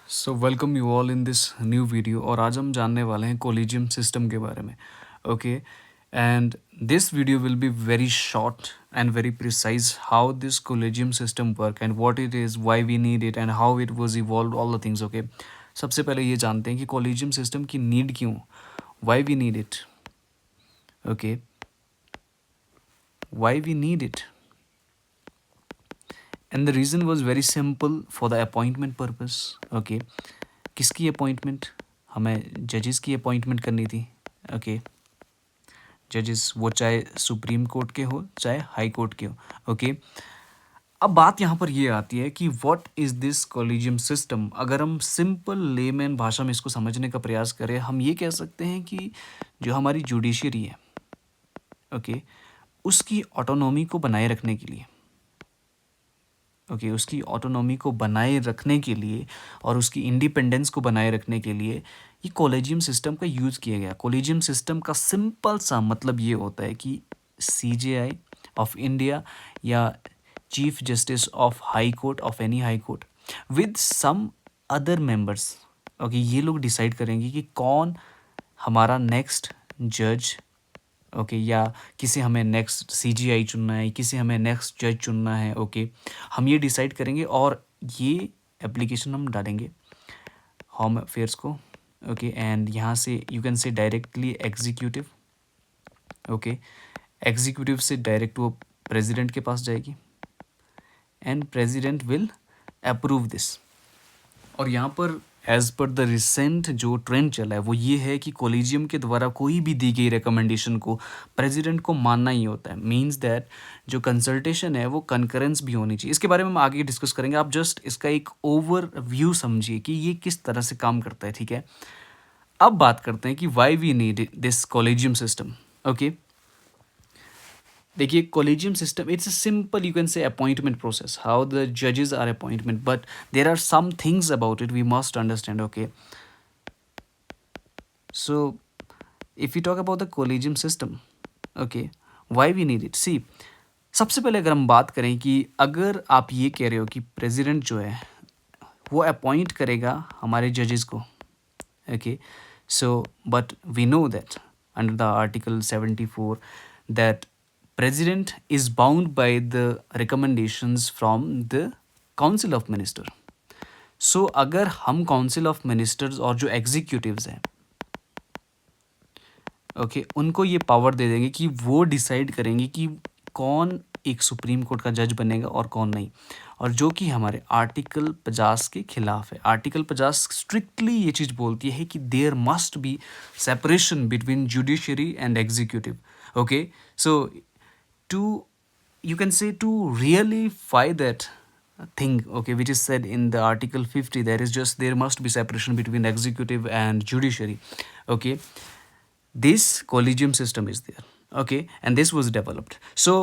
So welcome you all in this new video और आज हम जानने वाले हैं कोलिजियम सिस्टम के बारे में. Okay, and this video will be very short and very precise how this collegium system work and what it is, why we need it and how it was evolve, all the things. Okay, सबसे पहले ये जानते हैं कि collegium system की need क्यों, why we need it. Okay, why we need it. And the reason was very simple, for the appointment purpose. Okay, किसकी appointment, हमें जजेस की अपॉइंटमेंट करनी थी. ओके, जजेस वो चाहे सुप्रीम कोर्ट के हो चाहे हाई कोर्ट के हो. ओके, अब बात यहाँ पर ये आती है कि what is this collegium system. अगर हम सिंपल लेमैन भाषा में इसको समझने का प्रयास करें, हम ये कह सकते हैं कि जो हमारी जुडिशरी है, ओके, उसकी ऑटोनॉमी को बनाए रखने के लिए, ओके, उसकी ऑटोनॉमी को बनाए रखने के लिए और उसकी इंडिपेंडेंस को बनाए रखने के लिए ये कॉलेजियम सिस्टम का यूज़ किया गया. कॉलेजियम सिस्टम का सिंपल सा मतलब ये होता है कि सीजेआई ऑफ इंडिया या chief justice of high court of any high court with some other members, okay, ये लोग डिसाइड करेंगे कि कौन हमारा नेक्स्ट जज, ओके, या किसे हमें नेक्स्ट सीजीआई चुनना है, किसे हमें नेक्स्ट जज चुनना है. ओके, हम ये डिसाइड करेंगे और ये एप्लीकेशन हम डालेंगे होम अफेयर्स को. ओके, एंड यहाँ से यू कैन से डायरेक्टली एग्जीक्यूटिव. ओके, एग्जीक्यूटिव से डायरेक्ट वो प्रेसिडेंट के पास जाएगी and president will approve this. और यहाँ पर एज पर द रिसेंट जो ट्रेंड चला है वो ये है कि कॉलेजियम के द्वारा कोई भी दी गई रिकमेंडेशन को प्रेसिडेंट को मानना ही होता है. मींस दैट जो कंसल्टेशन है वो कंकरेंस भी होनी चाहिए. इसके बारे में हम आगे डिस्कस करेंगे, आप जस्ट इसका एक ओवर व्यू समझिए कि ये किस तरह से काम करता है. ठीक है, अब बात करते हैं कि why we need this collegium system. Okay, देखिए, collegium system it's a simple, you can say appointment process, how the जजेस are appointment, but there are some things about it we must understand. Okay, so if we talk about the collegium system, okay, why we need it. See, सबसे पहले अगर हम बात करें कि अगर आप ये कह रहे हो कि प्रेसिडेंट जो है वो अपॉइंट करेगा हमारे जजेस को, okay, so but we know that under the article 74 that president is bound by the recommendations from the council of minister. So अगर हम council of ministers और जो executives हैं, ओके, उनको ये पावर दे देंगे कि वो डिसाइड करेंगे कि कौन एक सुप्रीम कोर्ट का जज बनेगा और कौन नहीं. और जो कि हमारे आर्टिकल 50 के खिलाफ है. आर्टिकल 50 स्ट्रिक्टली ये चीज़ बोलती है कि there must be separation between judiciary and executive. Okay, so to you can say to really fight that thing, okay, which is said in the article 50, there must be separation between executive and judiciary. Okay, this collegium system is there. Okay, and this was developed. So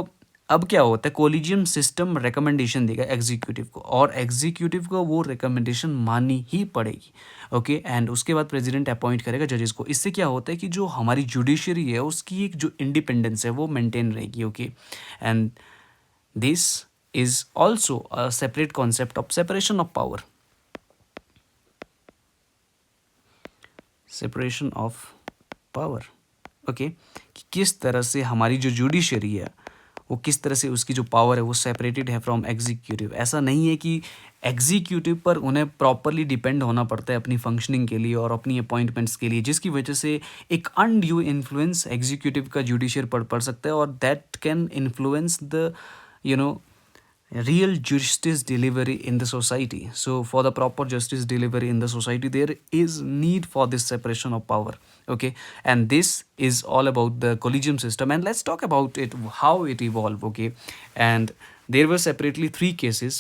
अब क्या होता है, collegium system recommendation देगा executive को और executive को वो recommendation माननी ही पड़ेगी. ओके, एंड उसके बाद प्रेसिडेंट अपॉइंट करेगा जजेस को. इससे क्या होता है कि जो हमारी जुडिशरी है उसकी एक जो इंडिपेंडेंस है वो मेंटेन रहेगी. Okay, and this is also a separate concept of separation of power. Separation of power, okay, किस तरह से हमारी जो जुडिशरी है वो किस तरह से उसकी जो पावर है वो सेपरेटेड है फ्रॉम एग्जीक्यूटिव. ऐसा नहीं है कि एग्जीक्यूटिव पर उन्हें प्रॉपरली डिपेंड होना पड़ता है अपनी फंक्शनिंग के लिए और अपनी अपॉइंटमेंट्स के लिए, जिसकी वजह से एक अनड्यू इन्फ्लुएंस एग्जीक्यूटिव का जुडिशियर पर पड़ सकता है और that can influence the you know real justice delivery in the society. So for the proper justice delivery in the society there is need for this separation of power. Okay, and this is all about the collegium system, and let's talk about it, how it evolved. Okay, and there were separately 3 cases.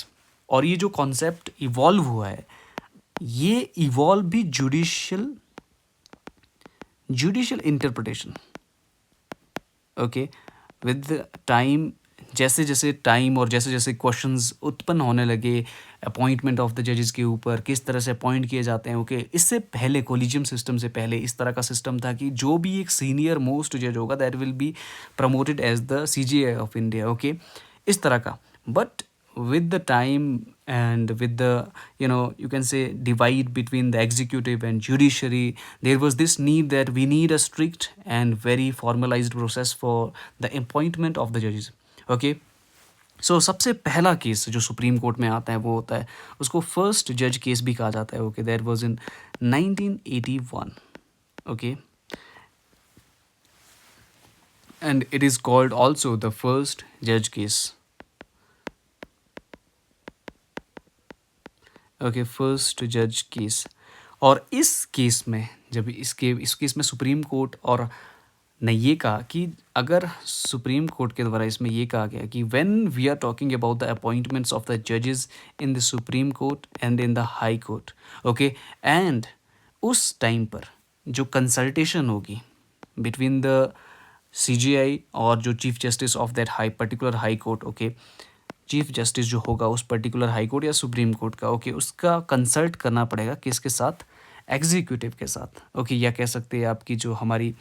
और ये जो concept evolve हुआ है ये evolve भी judicial interpretation. Okay, with time, जैसे जैसे time और जैसे जैसे क्वेश्चंस उत्पन्न होने लगे अपॉइंटमेंट ऑफ द जजेस के ऊपर, किस तरह से अपॉइंट किए जाते हैं. ओके, इससे पहले कोलिजियम सिस्टम से पहले इस तरह का सिस्टम था कि जो भी एक सीनियर मोस्ट जज होगा that will be promoted as the CGI of India. Okay, इस तरह का. But with the time and with the, you can say, divide between the executive and judiciary, there was this need that we need a strict and very formalized process for the appointment of the judges. Okay. सो सबसे पहला case जो supreme court में आता है वो होता है, उसको फर्स्ट जज केस भी कहा जाता है. Okay, that was in 1981. Okay, and it is called also the first जज केस. ओके, फर्स्ट जज केस. और इस केस में, जब इस केस में सुप्रीम कोर्ट और ने ये कहा कि अगर सुप्रीम कोर्ट के द्वारा इसमें ये कहा गया कि when we are talking about the appointments of the जजेस in the supreme Court and in the High Court. Okay, and उस टाइम पर जो कंसल्टेशन होगी बिटवीन द CJI और जो chief justice of that particular High Court. Okay, chief justice जो होगा उस पर्टिकुलर हाई कोर्ट या सुप्रीम कोर्ट का, ओके, उसका कंसल्ट करना पड़ेगा किसके साथ? एग्जीक्यूटिव के साथ. ओके, या कह सकते हैं आपकी जो हमारी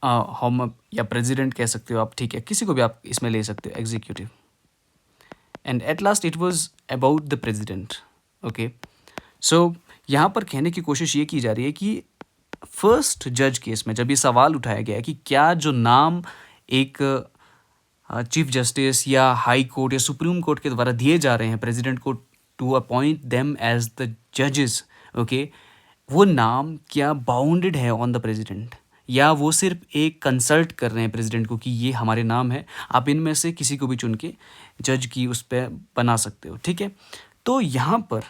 हम, या प्रेसिडेंट कह सकते हो आप, ठीक है, किसी को भी आप इसमें ले सकते हो, executive. And at last it was about the president. Okay, so यहाँ पर कहने की कोशिश ये की जा रही है कि फर्स्ट जज केस में जब ये सवाल उठाया गया कि क्या जो नाम एक चीफ जस्टिस या हाई कोर्ट या सुप्रीम कोर्ट के द्वारा दिए जा रहे हैं प्रेसिडेंट को to appoint them as the जजेस, ओके, वो नाम क्या बाउंडेड है ऑन द प्रेसिडेंट, या वो सिर्फ एक कंसल्ट कर रहे हैं प्रेसिडेंट को कि ये हमारे नाम है, आप इनमें से किसी को भी चुन के जज की उस पर बना सकते हो. ठीक है, तो यहाँ पर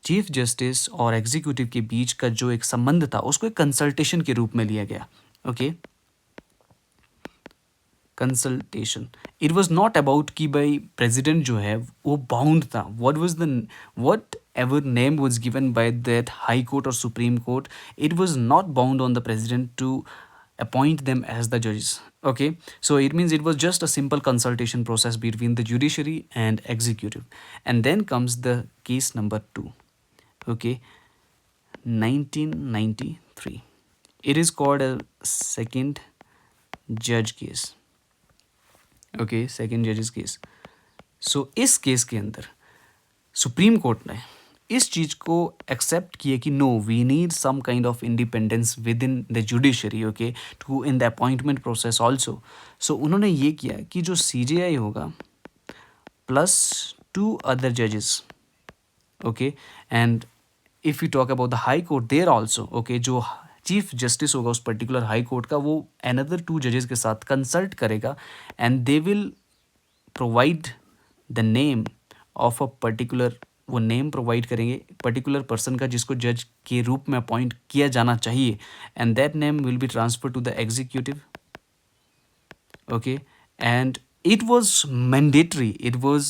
चीफ जस्टिस और एग्जीक्यूटिव के बीच का जो एक संबंध था उसको एक कंसल्टेशन के रूप में लिया गया. Okay, consultation. It was not about कि भाई प्रेसिडेंट जो है वो बाउंड था. Whatever name was given by that High Court और Supreme Court, it was not bound on the president to appoint them as the judges. Okay, so it means it was just a simple consultation process between the judiciary and executive. And then comes the case number 2. Okay, 1993. It is called a second judge case. Okay, second जजेस case. सो इस case के अंदर supreme court ने इस चीज़ को accept किया कि no, we need some kind of independence within the judiciary, okay, to in the appointment process also. So उन्होंने ये किया कि जो CJI होगा प्लस 2 अदर जजेस. Okay, and if you talk about the High Court there also, okay, जो chief justice होगा उस पर्टिकुलर हाई कोर्ट का, वो अनदर 2 जजेस के साथ कंसल्ट करेगा and they will provide the name of a particular, वो नेम प्रोवाइड करेंगे पर्टिकुलर पर्सन का जिसको जज के रूप में अपॉइंट किया जाना चाहिए, and that name will be transfer to the executive. Okay, and it was mandatory, it was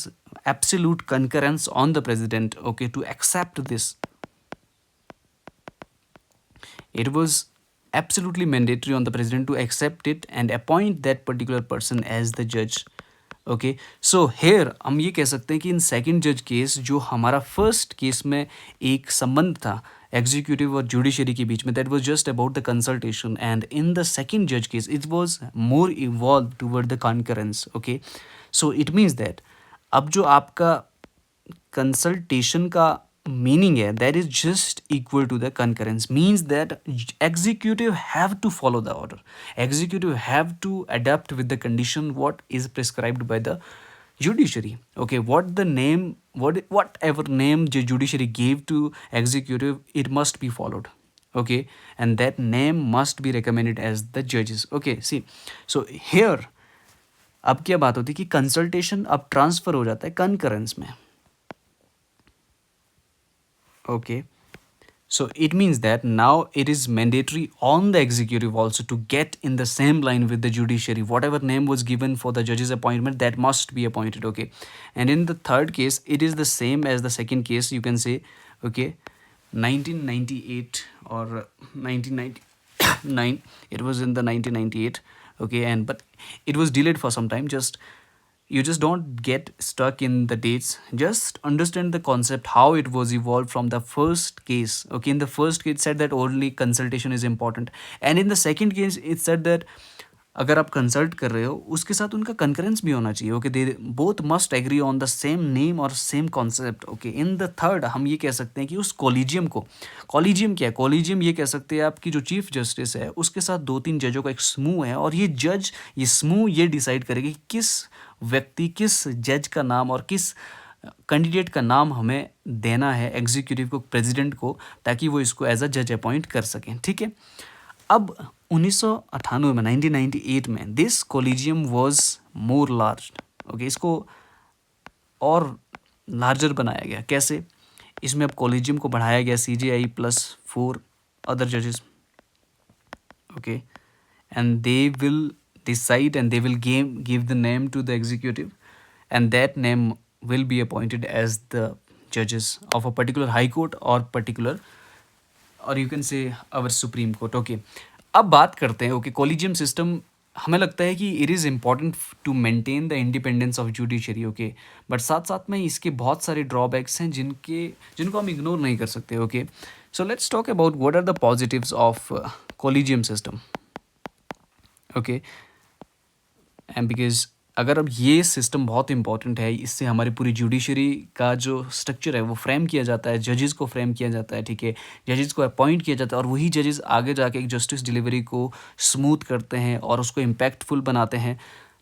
absolute concurrence on the president, okay, to accept this. It was absolutely mandatory on the president to accept it and appoint that particular person as the judge. Okay, so here हम ये कह सकते हैं कि in second जज case जो हमारा first case में एक संबंध था एग्जीक्यूटिव और जुडिशरी के बीच में, that was just about the consultation, and in the second जज case it was more evolve toward the concurrence. Okay, so it means that अब जो आपका कंसल्टेशन का meaning है, that is just equal to the concurrence, means that executive have to follow the order, executive have to adapt with the condition what is prescribed by the judiciary. Okay, what the name, whatever name the judiciary gave to executive, it must be followed. Okay, and that name must be recommended as the judges. Okay, see, so here अब क्या बात होती है कि consultation अब transfer हो जाता है कंकरेंस में. Okay, so it means that now it is mandatory on the executive also to get in the same line with the judiciary. Whatever name was given for the judge's appointment, that must be appointed. Okay, and in the third case it is the same as the second case, you can say. Okay, 1998 or 1999, it was in the 1998. Okay, and but it was delayed for some time. You just don't get stuck in the dates, just understand the concept how it was evolved from the first case. Okay, in the first case it said that only consultation is important, and in the second case it said that अगर आप consult कर रहे हो उसके साथ उनका concurrence भी होना चाहिए। Okay, they both must agree on the same name और same concept. Okay, in the third हम ये कह सकते हैं कि उस कॉलेजियम को, कॉलेजियम क्या है, कॉलेजियम ये कह सकते हैं आपकी जो चीफ जस्टिस है उसके साथ 2-3 जजों का एक समूह है, और ये जज, ये समूह ये डिसाइड करेगा कि किस व्यक्ति, किस जज का नाम और किस कैंडिडेट का नाम हमें देना है एग्जीक्यूटिव को, प्रेसिडेंट को, ताकि वो इसको एज अ जज अपॉइंट कर सकें। ठीक है, अब 1998 में, 1998 में this collegium was more large. Okay, इसको और लार्जर बनाया गया। कैसे? इसमें अब कॉलेजियम को बढ़ाया गया, CJI प्लस 4 अदर जजेस। Okay, and they will decide and they will give the name to the executive, and that name will be appointed as the judges of a particular high court or particular, और you can से अवर supreme court. Okay, अब बात करते हैं। Okay, collegium system हमें लगता है कि it is important to maintain the independence of judiciary. Okay, but साथ साथ में इसके बहुत सारे ड्रॉबैक्स हैं जिनको हम इग्नोर नहीं कर सकते। Okay, so let's talk about what are the positives of collegium system. Okay, and because अगर अब ये सिस्टम बहुत इंपॉर्टेंट है, इससे हमारी पूरी जुडिशरी का जो स्ट्रक्चर है वो फ्रेम किया जाता है, जजेस को फ्रेम किया जाता है। ठीक है, जजेस को अपॉइंट किया जाता है, और वही जजेस आगे जाके एक जस्टिस डिलीवरी को स्मूथ करते हैं और उसको इम्पैक्टफुल बनाते हैं।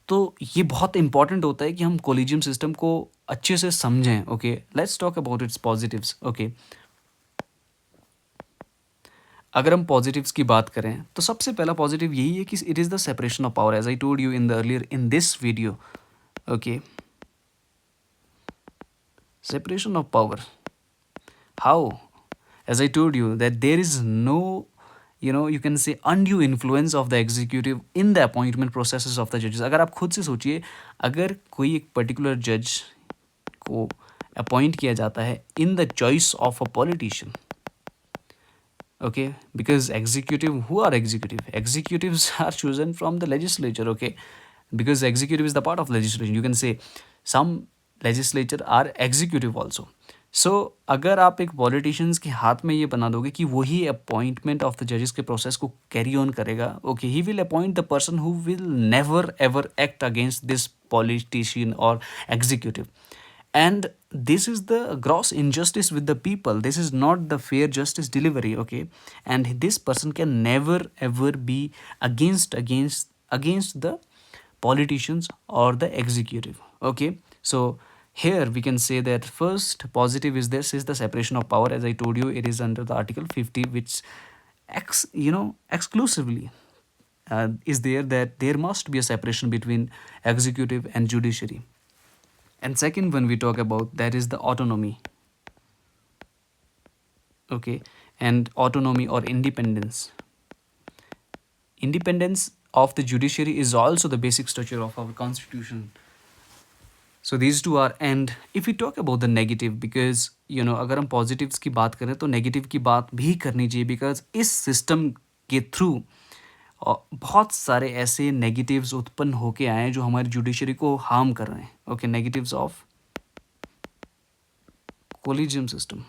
तो ये बहुत इंपॉर्टेंट होता है कि हम कॉलेजियम सिस्टम को अच्छे से समझें। Okay, let's talk about it's positives. Okay, अगर हम पॉजिटिव्स की बात करें तो सबसे पहला पॉजिटिव यही है कि it is the separation of power, as I told you in the earlier in this video. Okay, separation of power. How? As I told you that there is no, you can say undue influence of the executive in the appointment processes of the judges. अगर आप खुद से सोचिए, अगर कोई एक particular जज को अपॉइंट किया जाता है in the choice of a politician, okay, because who are executives are chosen from the legislature. Okay, because executive is the part of legislation, you can say some legislature are executive also. So अगर आप एक politicians के हाथ में ये बना दोगे कि वही अपॉइंटमेंट ऑफ द जजेस के प्रोसेस को कैरी ऑन करेगा, okay, he will appoint the person who will never ever act against this politician और executive, and this is the gross injustice with the people. This is not the fair justice delivery. Okay, and this person can never ever be against the politicians or the executive. Okay, so here we can say that first positive is this is the separation of power. As I told you, it is under the article 50, which exclusively is there, that there must be a separation between executive and judiciary. And second one we talk about, that is the autonomy. Okay, and autonomy or independence. Independence of the judiciary is also the basic structure of our constitution. So these two are, and if we talk about the negative, because अगर हम positives की बात करें तो negative की बात भी करनी चाहिए, because इस system के through बहुत सारे ऐसे नेगेटिव्स उत्पन्न होके आए हैं जो हमारी जुडिशरी को हार्म कर रहे हैं। Okay, negatives of collegium system.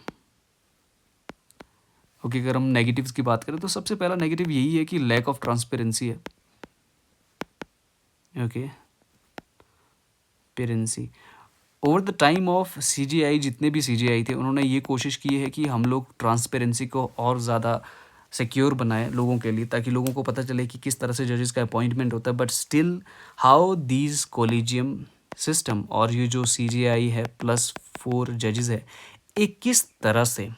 Okay, अगर हम नेगेटिव्स की बात करें तो सबसे पहला नेगेटिव यही है कि लैक ऑफ ट्रांसपेरेंसी है। ओके, पेरेंसी over the time of CJI, जितने भी CJI थे उन्होंने ये कोशिश की है कि हम लोग ट्रांसपेरेंसी को और ज़्यादा सिक्योर बनाए लोगों के लिए, ताकि लोगों को पता चले कि किस तरह से जजेस का अपॉइंटमेंट होता है। But still how these collegium system और ये जो CJI है प्लस 4 जजेस है, एक किस तरह से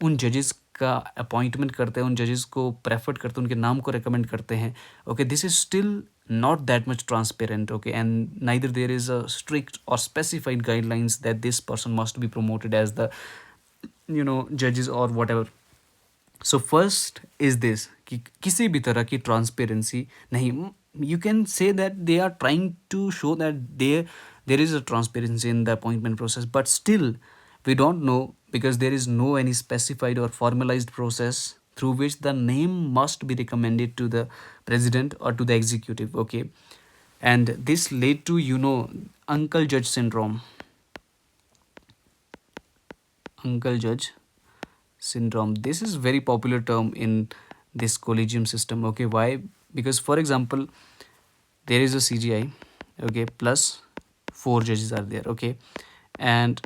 उन जजेस का अपॉइंटमेंट करते हैं, उन जजेस को प्रेफर करते हैं, उनके नाम को रिकमेंड करते हैं। Okay, this is still not that much transparent. Okay, and neither there is a strict or specified guidelines that this person must be promoted as the judges or whatever. So first is this कि किसी भी तरह की transparency नहीं. You can say that they are trying to show that there is a transparency in the appointment process, but still we don't know, because there is no any specified or formalized process through which the name must be recommended to the president or to the executive. Okay, and this led to uncle judge syndrome. Uncle judge syndrome, this is very popular term in this collegium system. Okay, why? Because for example, there is a CGI, okay, plus 4 judges are there, okay. And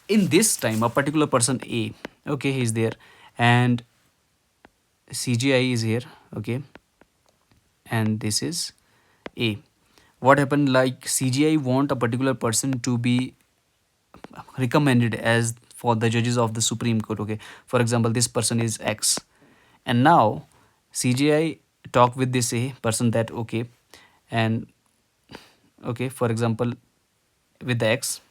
in this time a particular person A, okay, he is there, and CGI is here, okay, and this is A. What happened, like CGI want a particular person to be recommended as for the judges of the Supreme Court, okay. For example, this person is X, and now CGI talk with this A person that okay, and okay, for example, with the X,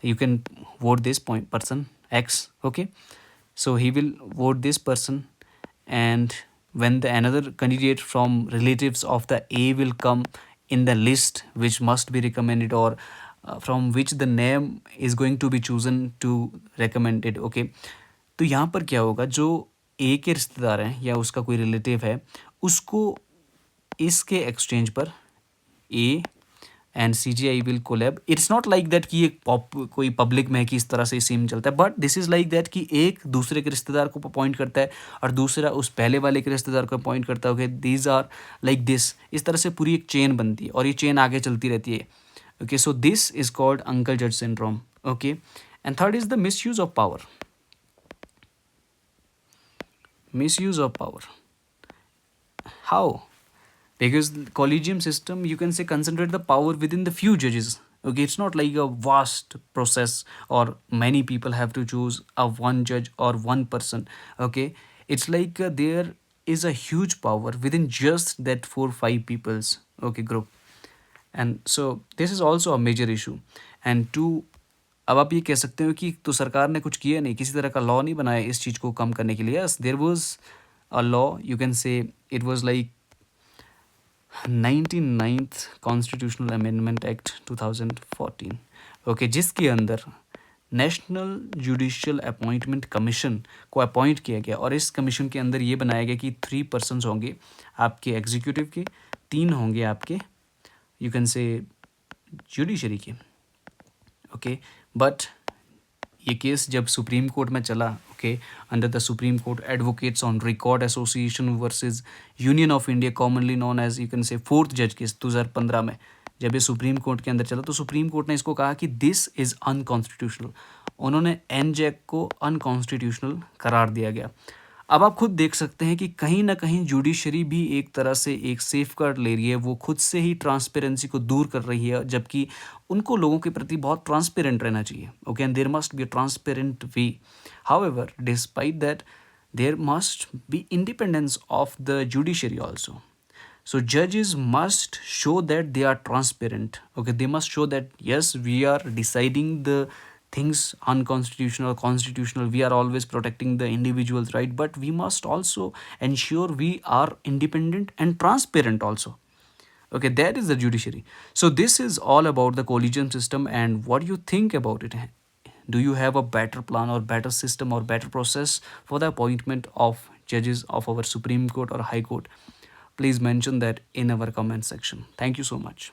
you can vote this point person X, okay. So he will vote this person, and when the another candidate from relatives of the A will come in the list which must be recommended, or from which the name is going to be chosen to recommended, okay. तो यहाँ पर क्या होगा, जो ए के रिश्तेदार हैं या उसका कोई रिलेटिव है, उसको इसके एक्सचेंज पर a and C G I will collab. It's not like that कि एक कोई पब्लिक में है कि इस तरह से सीन चलता है, but this is like that कि एक दूसरे के रिश्तेदार को अपॉइंट करता है और दूसरा उस पहले वाले के रिश्तेदार को अपॉइंट करता है, okay. These are like this, इस तरह से पूरी एक चेन बनती है और ये चेन आगे चलती रहती है, okay. So this is called uncle जज syndrome, okay. And third is the misuse of power. Misuse of power. How? Because the collegium system, you can say, concentrate the power within the few judges, okay. It's not like a vast process or many people have to choose a one judge or one person, okay. It's like there is a huge power within just that 4 5 people's, okay, group. And so this is also a major issue. And two, अब आप ये कह सकते हो कि तो सरकार ने कुछ किया नहीं, किसी तरह का लॉ नहीं बनाया इस चीज़ को कम करने के लिए. Yes, there was a law, you can say it was like 99th constitutional amendment act 2014, okay, जिसके अंदर नेशनल जुडिशियल अपॉइंटमेंट कमीशन को अपॉइंट किया गया. और इस कमीशन के अंदर ये बनाया गया कि 3 पर्सन्स होंगे आपके एग्जीक्यूटिव के, 3 होंगे आपके, यू कैन से, जुडिशरी के, ओके. बट ये केस जब सुप्रीम कोर्ट में चला, okay, under the supreme court advocates on record association versus union of India, commonly known as, you can say, fourth जज केस 2015 में जब ये सुप्रीम कोर्ट के अंदर चला, तो सुप्रीम कोर्ट ने इसको कहा कि दिस इज़ अनकॉन्स्टिट्यूशनल. उन्होंने एनजैक को अनकॉन्स्टिट्यूशनल करार दिया गया. अब आप खुद देख सकते हैं कि कहीं ना कहीं जुडिशरी भी एक तरह से एक सेफगार्ड ले रही है, वो खुद से ही ट्रांसपेरेंसी को दूर कर रही है, जबकि उनको लोगों के प्रति बहुत ट्रांसपेरेंट रहना चाहिए, okay. And there must be a transparent way. However, despite that, there must be independence of the judiciary also. So judges must show that they are transparent, okay. They must show that yes, we are deciding the things unconstitutional, constitutional, we are always protecting the individual's right, but we must also ensure we are independent and transparent also, okay. That is the judiciary. So this is all about the collegium system, and what do you think about it? Do you have a better plan or better system or better process for the appointment of judges of our Supreme Court or High Court? Please mention that in our comment section. Thank you so much.